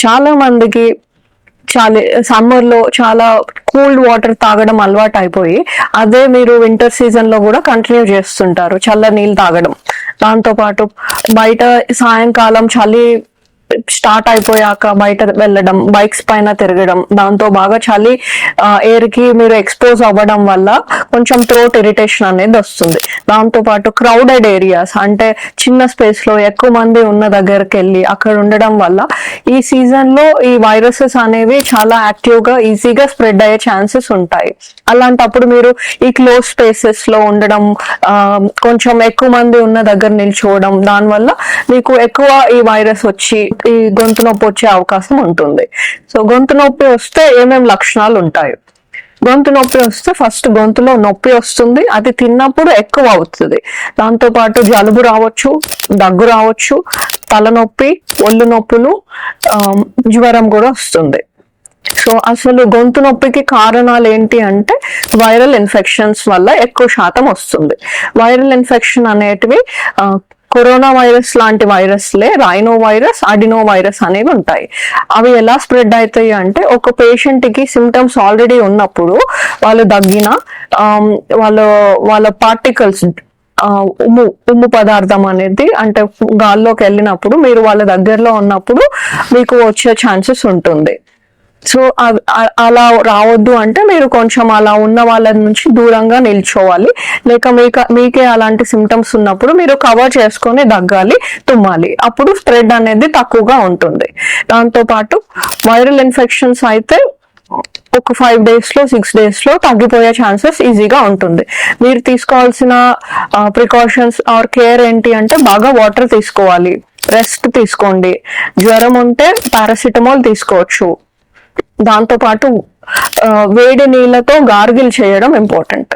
చాలా మందికి చాలా సమ్మర్ లో చాలా కూల్డ్ వాటర్ తాగడం అలవాటు అయిపోయి అదే మీరు వింటర్ సీజన్ లో కూడా కంటిన్యూ చేస్తుంటారు చల్ల నీళ్ళు తాగడం. దాంతో పాటు బయట సాయంకాలం చలి స్టార్ట్ అయిపోయాక బయట వెళ్ళడం, బైక్స్ పైన తిరగడం, దాంతో బాగా చలి ఎయిర్ కి మీరు ఎక్స్పోజ్ అవ్వడం వల్ల కొంచెం థ్రోట్ ఇరిటేషన్ అనేది వస్తుంది. దాంతో పాటు క్రౌడెడ్ ఏరియాస్ అంటే చిన్న స్పేస్ లో ఎక్కువ మంది ఉన్న దగ్గరికి వెళ్ళి అక్కడ ఉండడం వల్ల ఈ సీజన్ లో ఈ వైరసెస్ అనేవి చాలా యాక్టివ్ గా ఈజీగా స్ప్రెడ్ అయ్యే ఛాన్సెస్ ఉంటాయి. అలాంటప్పుడు మీరు ఈ క్లోజ్ స్పేసెస్ లో ఉండడం, కొంచెం ఎక్కువ మంది ఉన్న దగ్గర నిల్చోవడం, దానివల్ల మీకు ఎక్కువ ఈ వైరస్ వచ్చి ఈ గొంతు నొప్పి వచ్చే అవకాశం ఉంటుంది. సో గొంతు నొప్పి వస్తే ఏమేమి లక్షణాలు ఉంటాయి? గొంతు నొప్పి వస్తే ఫస్ట్ గొంతులో నొప్పి వస్తుంది, అది తిన్నప్పుడు ఎక్కువ అవుతుంది. దాంతో పాటు జలుబు రావచ్చు, దగ్గు రావచ్చు, తలనొప్పి, ఒళ్ళు నొప్పులు, జ్వరం కూడా వస్తుంది. సో అసలు గొంతు నొప్పికి కారణాలు ఏంటి అంటే వైరల్ ఇన్ఫెక్షన్స్ వల్ల ఎక్కువ శాతం వస్తుంది. వైరల్ ఇన్ఫెక్షన్ అనేటివి కరోనా వైరస్ లాంటి వైరస్లే రైనో వైరస్, అడినో వైరస్ అనేవి ఉంటాయి. అవి ఎలా స్ప్రెడ్ అవుతాయి అంటే ఒక పేషెంట్ కి సిమ్టమ్స్ ఆల్రెడీ ఉన్నప్పుడు వాళ్ళు దగ్గిన వాళ్ళ పార్టికల్స్ ఉమ్ము పదార్థం అనేది అంటే గాల్లోకి వెళ్ళినప్పుడు మీరు వాళ్ళ దగ్గరలో ఉన్నప్పుడు మీకు వచ్చే ఛాన్సెస్ ఉంటుంది. సో అలా రావద్దు అంటే మీరు కొంచెం అలా ఉన్న వాళ్ళ నుంచి దూరంగా నిల్చోవాలి. లేక మీకే అలాంటి సిమ్టమ్స్ ఉన్నప్పుడు మీరు కవర్ చేసుకొని దగ్గాలి, తుమ్మాలి. అప్పుడు స్ప్రెడ్ అనేది తక్కువగా ఉంటుంది. దాంతో పాటు వైరల్ ఇన్ఫెక్షన్స్ అయితే ఒక 5 days లో 6 days లో తగ్గిపోయే ఛాన్సెస్ ఈజీగా ఉంటుంది. మీరు తీసుకోవాల్సిన ప్రికాషన్స్ ఆర్ కేర్ ఏంటి అంటే బాగా వాటర్ తీసుకోవాలి, రెస్ట్ తీసుకోండి. జ్వరం ఉంటే పారాసిటమాల్ తీసుకోవచ్చు. దాంతో పాటు వేడి నీళ్ళతో గార్గిల్ చేయడం ఇంపార్టెంట్.